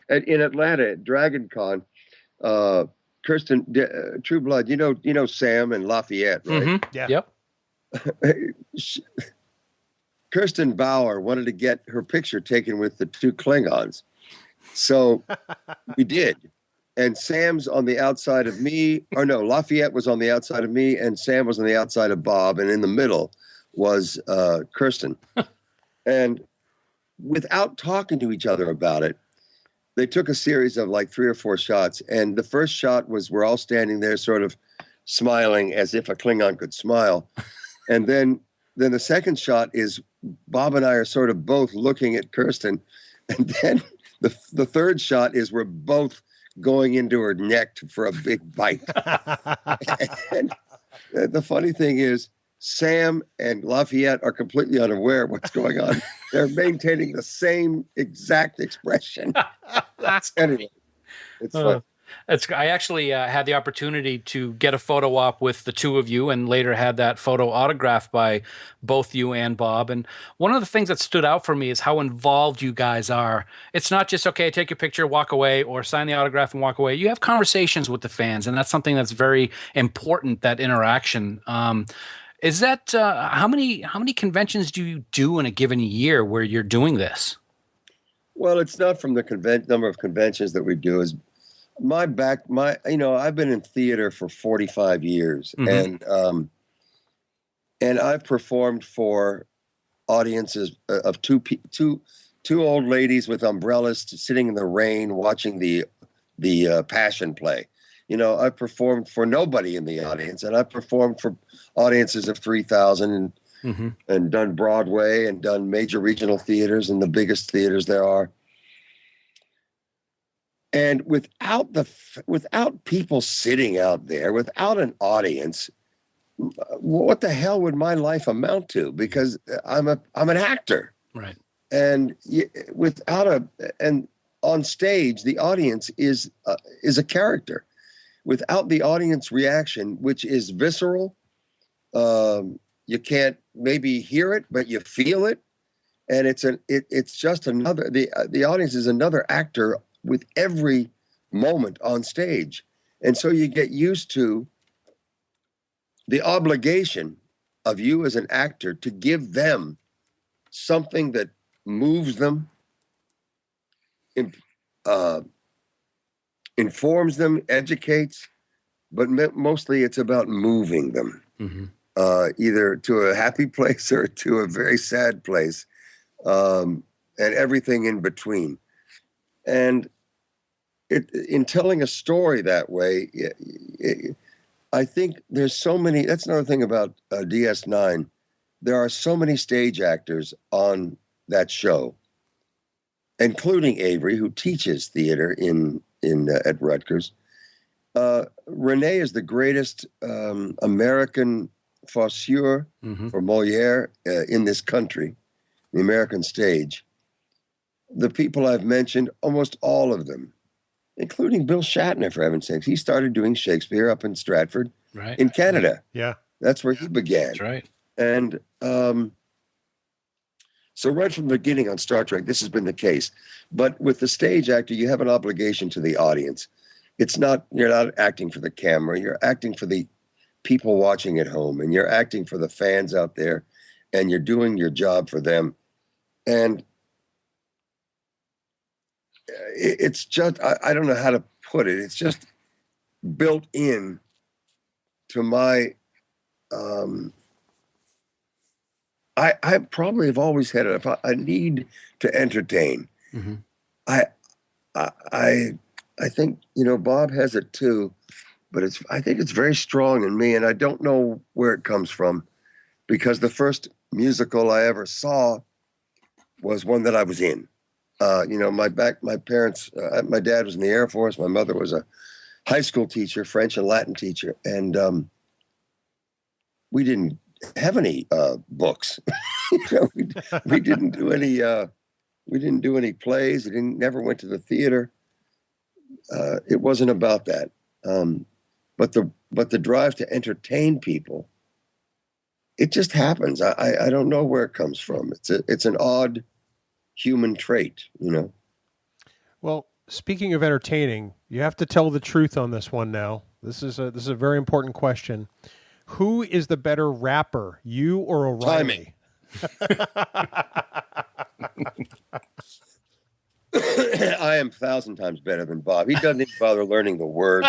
In Atlanta at Dragon Con, Kirsten, True Blood, you know Sam and Lafayette, right? Mm-hmm. Yeah. Yep. Kirsten Bauer wanted to get her picture taken with the two Klingons. So we did. And Sam's on the outside of me, or no, Lafayette was on the outside of me, and Sam was on the outside of Bob, and in the middle was Kirsten. And without talking to each other about it, they took a series of like 3 or 4 shots, and the first shot was we're all standing there sort of smiling as if a Klingon could smile. And then the second shot is Bob and I are sort of both looking at Kirsten, and then the third shot is we're both going into her neck for a big bite. And the funny thing is, Sam and Lafayette are completely unaware of what's going on. They're maintaining the same exact expression. Anyway, it's fun. I actually had the opportunity to get a photo op with the two of you, and later had that photo autographed by both you and Bob. And one of the things that stood out for me is how involved you guys are. It's not just, okay, take your picture, walk away, or sign the autograph and walk away. You have conversations with the fans, and that's something that's very important, that interaction. Is that how many conventions do you do in a given year where you're doing this? Well, it's not from the number of conventions that we do. Is I've been in theater for 45 years, mm-hmm. and I've performed for audiences of two old ladies with umbrellas sitting in the rain watching the Passion play. I've performed for nobody in the audience, and I've performed for audiences of 3,000 mm-hmm. and done Broadway and done major regional theaters and the biggest theaters there are. And without people sitting out there, without an audience, what the hell would my life amount to? Because I'm an actor, right? And and on stage, the audience is a character. Without the audience reaction, which is visceral, you can't maybe hear it, but you feel it, and it's just another. The audience is another actor with every moment on stage. And so you get used to the obligation of you as an actor to give them something that moves them, informs them, educates, but mostly it's about moving them, mm-hmm. Either to a happy place or to a very sad place, and everything in between. And in telling a story that way, I think there's so many. That's another thing about DS9. There are so many stage actors on that show, including Avery, who teaches theater at Rutgers. Renee is the greatest American farceur mm-hmm. for Molière in this country, the American stage. The people I've mentioned, almost all of them, including Bill Shatner, for heaven's sakes. He started doing Shakespeare up in Stratford, right, in Canada. Yeah. That's where he began. That's right. And so right from the beginning on Star Trek, this has been the case. But with the stage actor, you have an obligation to the audience. You're not acting for the camera. You're acting for the people watching at home, and you're acting for the fans out there, and you're doing your job for them. And it's just, I don't know how to put it. It's just built in to my, I probably have always had it. If I need to entertain. Mm-hmm. I think, Bob has it too, but I think it's very strong in me, and I don't know where it comes from, because the first musical I ever saw was one that I was in. My parents, my dad was in the Air Force. My mother was a high school teacher, French and Latin teacher. And we didn't have any books. We didn't do any plays. We never went to the theater. It wasn't about that. But the drive to entertain people, it just happens. I don't know where it comes from. It's an odd human trait, Well, speaking of entertaining, you have to tell the truth on this one now. This is a very important question. Who is the better rapper, you or O'Reilly? I am 1,000 times better than Bob. He doesn't even bother learning the words.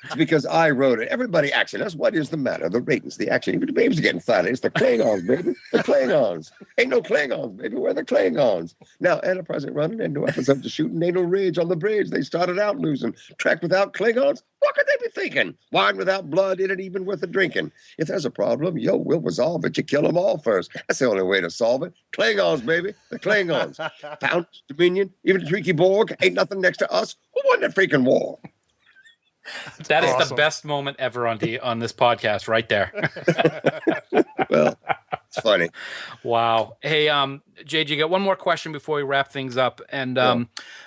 It's because I wrote it. Everybody action us. What is the matter? The ratings, the action. Even the babies are getting fatter. It's the Klingons, baby. The Klingons. Ain't no Klingons, baby. Where are the Klingons? Now, Enterprise ain't running, and no episodes of shooting. Ain't no ridge on the bridge. They started out losing. Trek without Klingons? What could they be thinking? Wine without blood isn't even worth the drinking. If there's a problem, we'll resolve it. You kill them all first. That's the only way to solve it. Klingons, baby. The Klingons. Pound, Dominion, even the Tricky Borg. Ain't nothing next to us. Who won that freaking war? That is the best moment ever on this podcast, right there. Well, it's funny. Wow. Hey, JG, got one more question before we wrap things up. And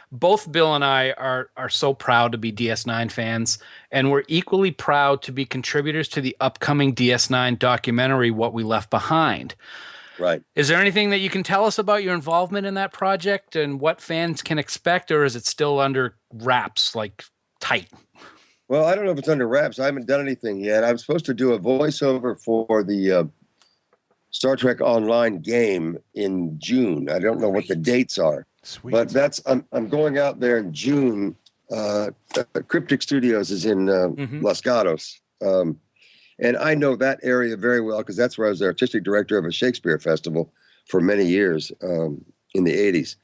both Bill and I are so proud to be DS9 fans, and we're equally proud to be contributors to the upcoming DS9 documentary, What We Left Behind. Right. Is there anything that you can tell us about your involvement in that project and what fans can expect, or is it still under wraps, like tight? Well, I don't know if it's under wraps. I haven't done anything yet. I'm supposed to do a voiceover for the Star Trek Online game in June. I don't know what the dates are. Sweet. But I'm going out there in June. Cryptic Studios is in Los Gatos. And I know that area very well because that's where I was the artistic director of a Shakespeare festival for many years in the 80s.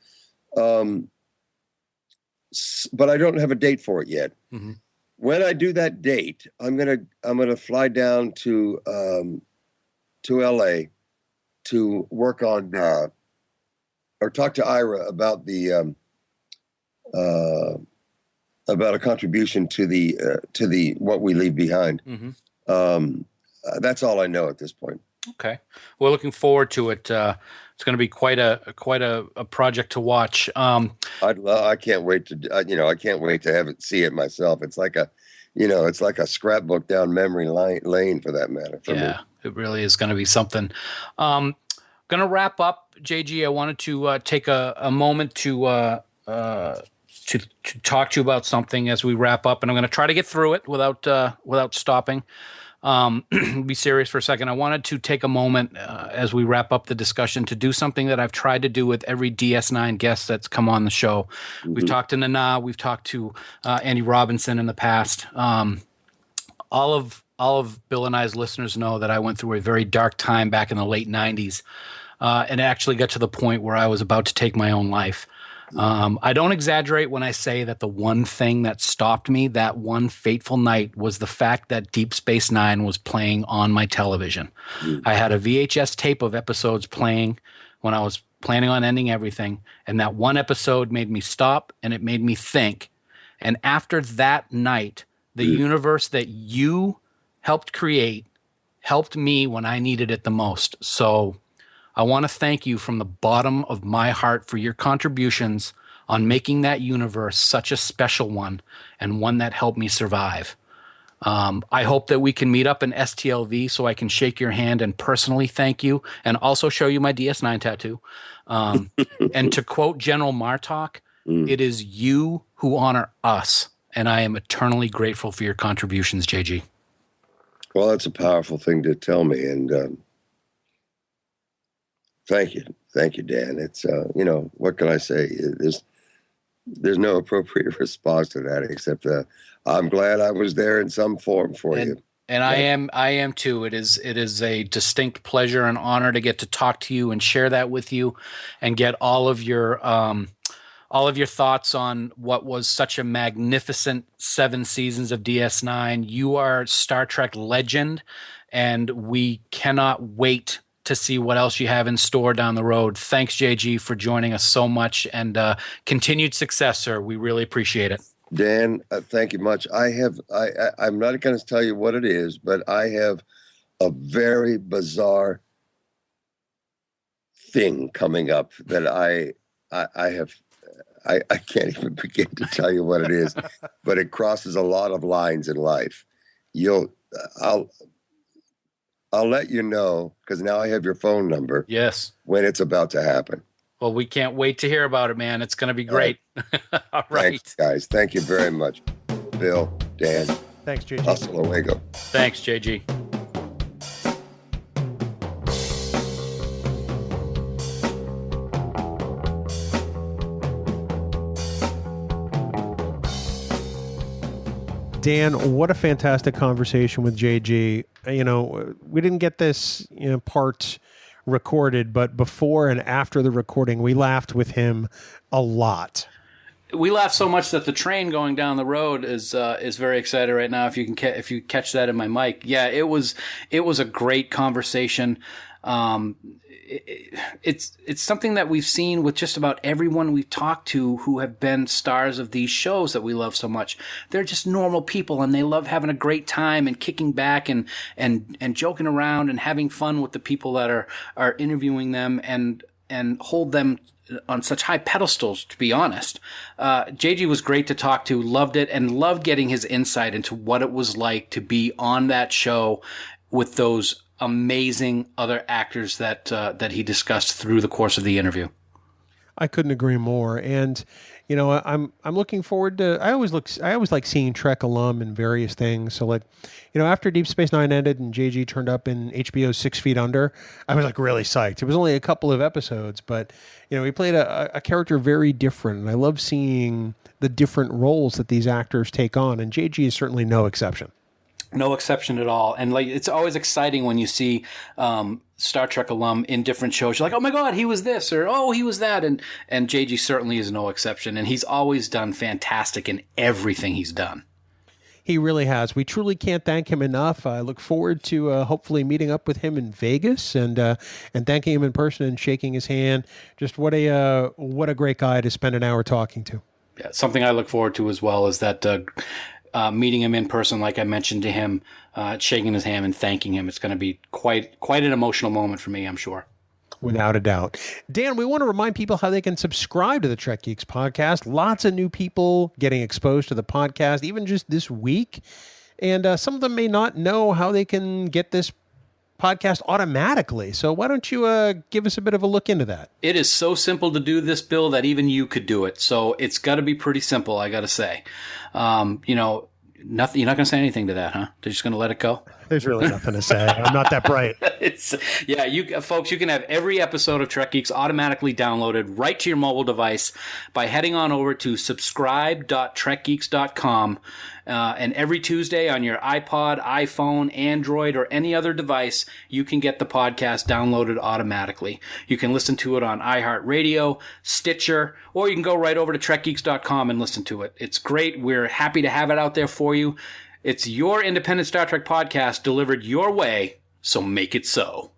But I don't have a date for it yet. Mm-hmm. When I do that date, I'm gonna fly down to LA to work on or talk to Ira about about a contribution to the What We Leave Behind. Mm-hmm. That's all I know at this point. Okay, we're looking forward to it. It's going to be quite a project to watch. I can't wait to I can't wait to see it myself. It's like a scrapbook down memory lane for that matter. For me. It really is going to be something. Going to wrap up, JG. I wanted to take a moment to talk to you about something as we wrap up, and I'm going to try to get through it without stopping. Be serious for a second. I wanted to take a moment as we wrap up the discussion to do something that I've tried to do with every DS9 guest that's come on the show. Mm-hmm. We've talked to Nana, we've talked to Andy Robinson in the past. All of Bill and I's listeners know that I went through a very dark time back in the late 90s and actually got to the point where I was about to take my own life. I don't exaggerate when I say that the one thing that stopped me that one fateful night was the fact that Deep Space Nine was playing on my television. Mm. I had a VHS tape of episodes playing when I was planning on ending everything, and that one episode made me stop and it made me think. And after that night, the universe that you helped create helped me when I needed it the most. So I want to thank you from the bottom of my heart for your contributions on making that universe such a special one and one that helped me survive. I hope that we can meet up in STLV so I can shake your hand and personally thank you and also show you my DS9 tattoo. And to quote General Martok, it is you who honor us, and I am eternally grateful for your contributions, JG. Well, that's a powerful thing to tell me, and thank you, Dan. It's what can I say? There's no appropriate response to that except I'm glad I was there in some form for you. And I am too. It is a distinct pleasure and honor to get to talk to you and share that with you, and get all of your thoughts on what was such a magnificent 7 seasons of DS9. You are Star Trek legend, and we cannot wait to see what else you have in store down the road. Thanks, JG, for joining us so much, and continued success, sir. We really appreciate it. Dan, thank you much. I'm not going to tell you what it is, but I have a very bizarre thing coming up that I can't even begin to tell you what it is, but it crosses a lot of lines in life. I'll let you know, because now I have your phone number. Yes. When it's about to happen. Well, we can't wait to hear about it, man. It's going to be great. All right. Thanks, guys. Thank you very much. Bill, Dan. Thanks, JG. Hasta luego. Thanks, JG. Dan, what a fantastic conversation with JG. We didn't get this part recorded, but before and after the recording, we laughed with him a lot. We laughed so much that the train going down the road is very excited right now. If you catch that in my mic, yeah, it was a great conversation. It's something that we've seen with just about everyone we've talked to who have been stars of these shows that we love so much. They're just normal people, and they love having a great time and kicking back and joking around and having fun with the people that are interviewing them and hold them on such high pedestals, to be honest. JG was great to talk to, loved it, and loved getting his insight into what it was like to be on that show with those amazing other actors that he discussed through the course of the interview. I couldn't agree more. And I'm looking forward to. I always like seeing Trek alum in various things. So after Deep Space Nine ended and JG turned up in HBO's 6 Feet Under, I was really psyched. It was only a couple of episodes, but he played a character very different, and I love seeing the different roles that these actors take on. And JG is certainly no exception. No exception at all. And it's always exciting when you see Star Trek alum in different shows. You're like, oh my God, he was this, or oh, he was that. And JG certainly is no exception. And he's always done fantastic in everything he's done. He really has. We truly can't thank him enough. I look forward to hopefully meeting up with him in Vegas and thanking him in person and shaking his hand. Just what a great guy to spend an hour talking to. Yeah, something I look forward to as well is that meeting him in person, like I mentioned to him, shaking his hand and thanking him. It's going to be quite an emotional moment for me, I'm sure. Without a doubt. Dan, we want to remind people how they can subscribe to the Trek Geeks podcast. Lots of new people getting exposed to the podcast, even just this week. And some of them may not know how they can get this podcast automatically. So why don't you give us a bit of a look into that? It is so simple to do this, Bill, that even you could do it. So it's got to be pretty simple, I got to say. Nothing. You're not going to say anything to that, huh? They're just going to let it go? There's really nothing to say. I'm not that bright. Folks, you can have every episode of Trek Geeks automatically downloaded right to your mobile device by heading on over to subscribe.trekgeeks.com. And every Tuesday on your iPod, iPhone, Android, or any other device, you can get the podcast downloaded automatically. You can listen to it on iHeartRadio, Stitcher, or you can go right over to trekgeeks.com and listen to it. It's great. We're happy to have it out there for you. It's your independent Star Trek podcast delivered your way, so make it so.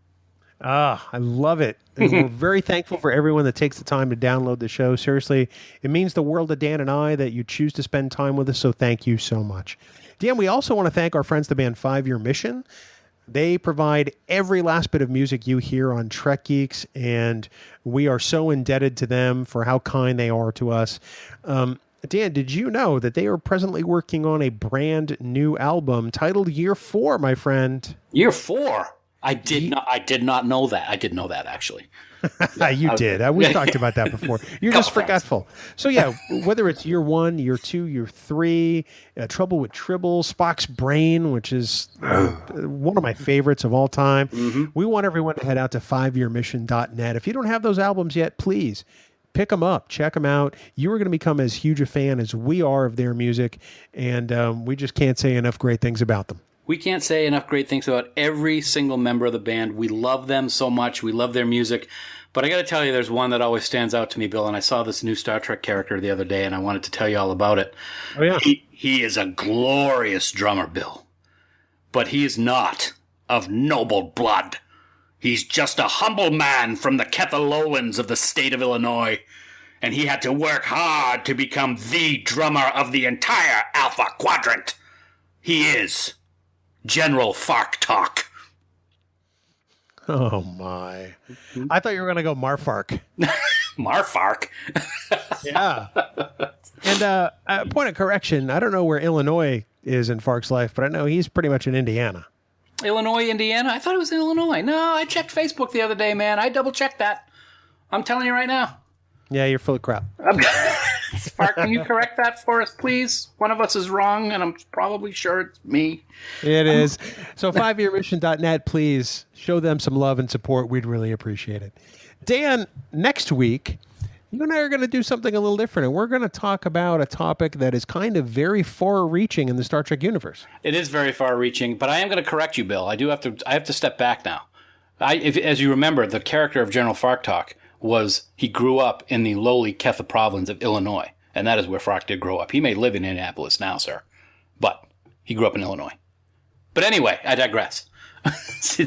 I love it. And we're very thankful for everyone that takes the time to download the show. Seriously, it means the world to Dan and I that you choose to spend time with us, so thank you so much. Dan, we also want to thank our friends, the band 5 Year Mission. They provide every last bit of music you hear on Trek Geeks, and we are so indebted to them for how kind they are to us. Dan, did you know that they are presently working on a brand new album titled Year 4, my friend? Year 4? I did not know that. I did know that, actually. Yeah, you did. We've talked about that before. You're just forgetful. So yeah, whether it's year 1, year 2, year 3, Trouble with Tribble, Spock's Brain, which is one of my favorites of all time. Mm-hmm. We want everyone to head out to 5yearmission.net. If you don't have those albums yet, please pick them up, check them out. You are going to become as huge a fan as we are of their music, and we just can't say enough great things about them. We can't say enough great things about every single member of the band. We love them so much. We love their music. But I got to tell you, there's one that always stands out to me, Bill, and I saw this new Star Trek character the other day, and I wanted to tell you all about it. Oh, yeah. He is a glorious drummer, Bill. But he is not of noble blood. He's just a humble man from the Kettle Lowlands of the state of Illinois, and he had to work hard to become the drummer of the entire Alpha Quadrant. He is General Martok. Oh, my. I thought you were going to go Marfark. Marfark? Yeah. And point of correction, I don't know where Illinois is in Fark's life, but I know he's pretty much in Indiana. Illinois, Indiana? I thought it was in Illinois. No, I checked Facebook the other day, man. I double-checked that. I'm telling you right now. Yeah, you're full of crap. Spark, can you correct that for us, please? One of us is wrong, and I'm probably sure it's me. It is. So 5yearmission.net, please show them some love and support. We'd really appreciate it. Dan, next week, you and I are going to do something a little different, and we're going to talk about a topic that is kind of very far-reaching in the Star Trek universe. It is very far-reaching, but I am going to correct you, Bill. I have to step back now. As you remember, the character of General Martok he grew up in the lowly Ketha province of Illinois, and that is where Fark did grow up. He may live in Indianapolis now, sir, but he grew up in Illinois. But anyway, I digress.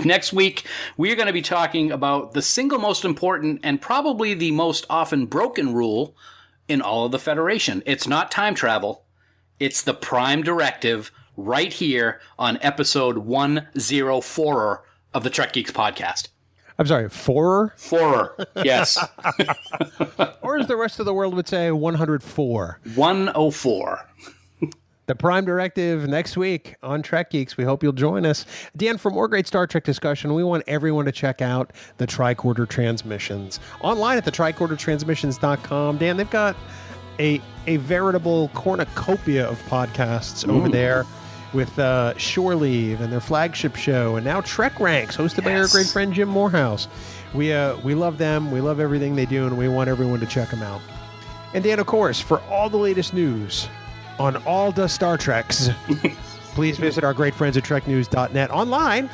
Next week, we are going to be talking about the single most important and probably the most often broken rule in all of the Federation. It's not time travel. It's the Prime Directive right here on episode 104 of the Trek Geeks Podcast. I'm sorry, Forer? Forer, yes. Or as the rest of the world would say, 104. 104. The Prime Directive next week on Trek Geeks. We hope you'll join us. Dan, for more great Star Trek discussion, we want everyone to check out the Tricorder Transmissions. Online at the tricordertransmissions.com. Dan, they've got a veritable cornucopia of podcasts over there, with Shore Leave and their flagship show, and now Trek Ranks, hosted by our great friend Jim Morehouse. We love them. We love everything they do, and we want everyone to check them out. And Dan, of course, for all the latest news on all the Star Treks, please visit our great friends at treknews.net, online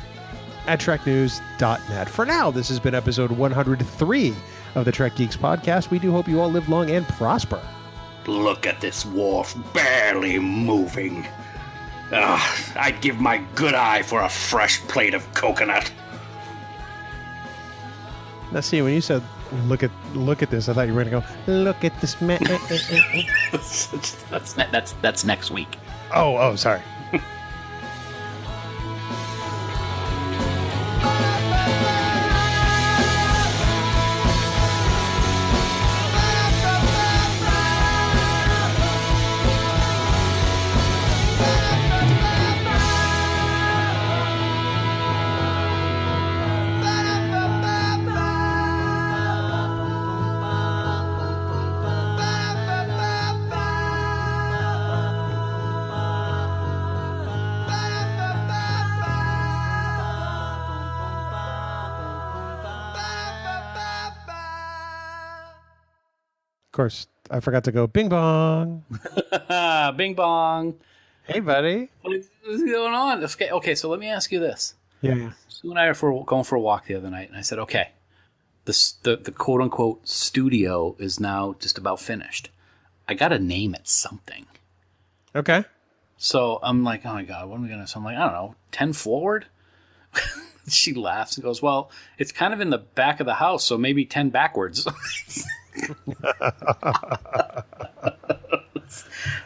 at treknews.net. For now, this has been episode 103 of the Trek Geeks Podcast. We do hope you all live long and prosper. Look at this wharf, barely moving. I'd give my good eye for a fresh plate of coconut. Now, see, when you said look at this, I thought you were going to go, look at this man. That's next week. Oh, sorry. Of course, I forgot to go bing bong. Bing bong. Hey, buddy. What's going on? Okay, so let me ask you this. Yeah. Sue and I are going for a walk the other night, and I said, okay, the quote-unquote studio is now just about finished. I got to name it something. Okay. So I'm like, oh, my God, what am I going to... So I'm like, I don't know, 10 forward? She laughs and goes, well, it's kind of in the back of the house, so maybe 10 backwards.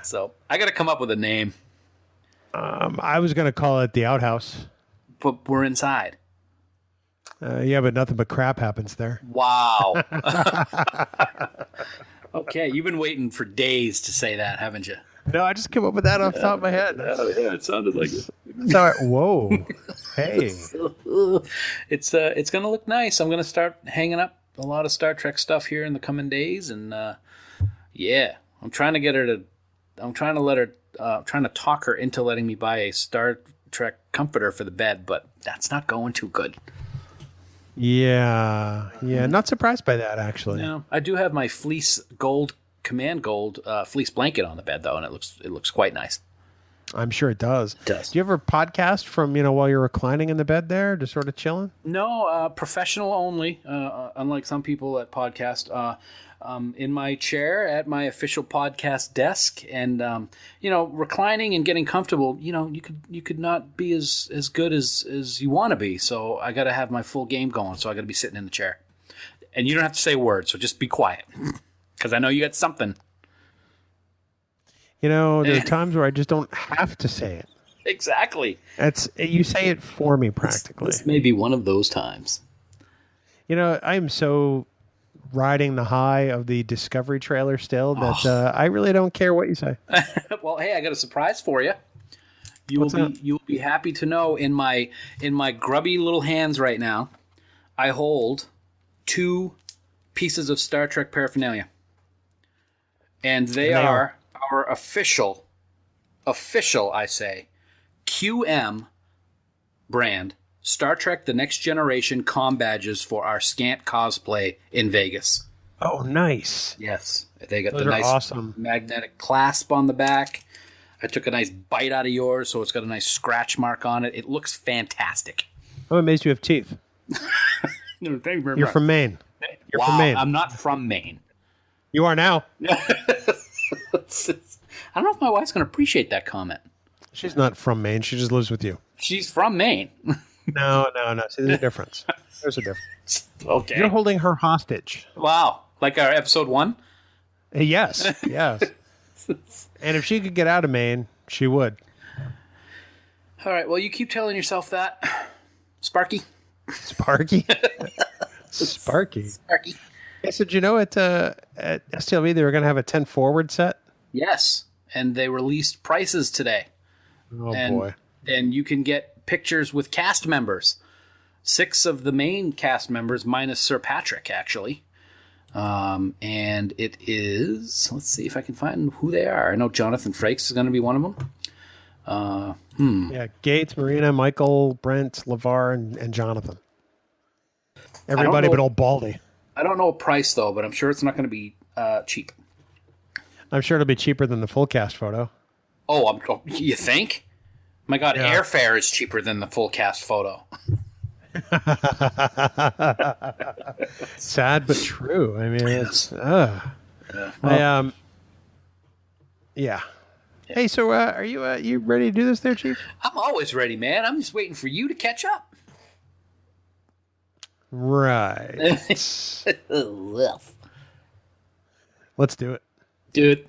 So I got to come up with a name. I was going to call it the outhouse. But we're inside. Yeah, but nothing but crap happens there. Wow. Okay, you've been waiting for days to say that, haven't you? No, I just came up with that off the top of my head. Oh, yeah, it sounded like it. So, whoa. Hey. It's going to look nice. I'm going to start hanging up a lot of Star Trek stuff here in the coming days, and yeah, I'm trying to get her to. I'm trying to let her. Trying to talk her into letting me buy a Star Trek comforter for the bed, but that's not going too good. Yeah, not surprised by that, actually. No, I do have my fleece gold, command gold fleece blanket on the bed though, and it looks quite nice. I'm sure it does. It does. Do you ever podcast from, while you're reclining in the bed there, just sort of chilling? No, professional only. Unlike some people at podcast, in my chair at my official podcast desk, and reclining and getting comfortable. You could not be as good as you want to be. So I got to have my full game going. So I got to be sitting in the chair, and you don't have to say a word. So just be quiet, because I know you got something. There are times where I just don't have to say it. Exactly. You say it for me practically. This may be one of those times. I am so riding the high of the Discovery trailer still that I really don't care what you say. Well, hey, I got a surprise for you. You will be happy to know in my grubby little hands right now, I hold 2 pieces of Star Trek paraphernalia. And they are our official, I say, QM brand Star Trek The Next Generation comm badges for our Scant cosplay in Vegas. Oh, nice. Yes. They got Those the nice awesome magnetic clasp on the back. I took a nice bite out of yours, so it's got a nice scratch mark on it. It looks fantastic. I'm amazed you have teeth. No, thank you very You're much. from Maine. You're from Maine. I'm not from Maine. You are now. I don't know if my wife's going to appreciate that comment. She's not from Maine. She just lives with you. She's from Maine. No. See, there's a difference. There's a difference. Okay. You're holding her hostage. Wow. Like our episode 1? Yes. And if she could get out of Maine, she would. All right. Well, you keep telling yourself that. Sparky. Sparky? Sparky. Hey, so did you know at STLV they were going to have a 10 forward set? Yes. And they released prices today. Oh, boy. And you can get pictures with cast members. 6 of the main cast members, minus Sir Patrick, actually. And it is... Let's see if I can find who they are. I know Jonathan Frakes is going to be one of them. Yeah, Gates, Marina, Michael, Brent, LeVar, and Jonathan. Everybody but old Baldy. I don't know a price, though, but I'm sure it's not going to be cheap. I'm sure it'll be cheaper than the full cast photo. Oh, you think? My God, Yeah. airfare is cheaper than the full cast photo. Sad but true. I mean, it's yeah. Hey, so are you ready to do this there, Chief? I'm always ready, man. I'm just waiting for you to catch up. Right. Let's do it. Dude.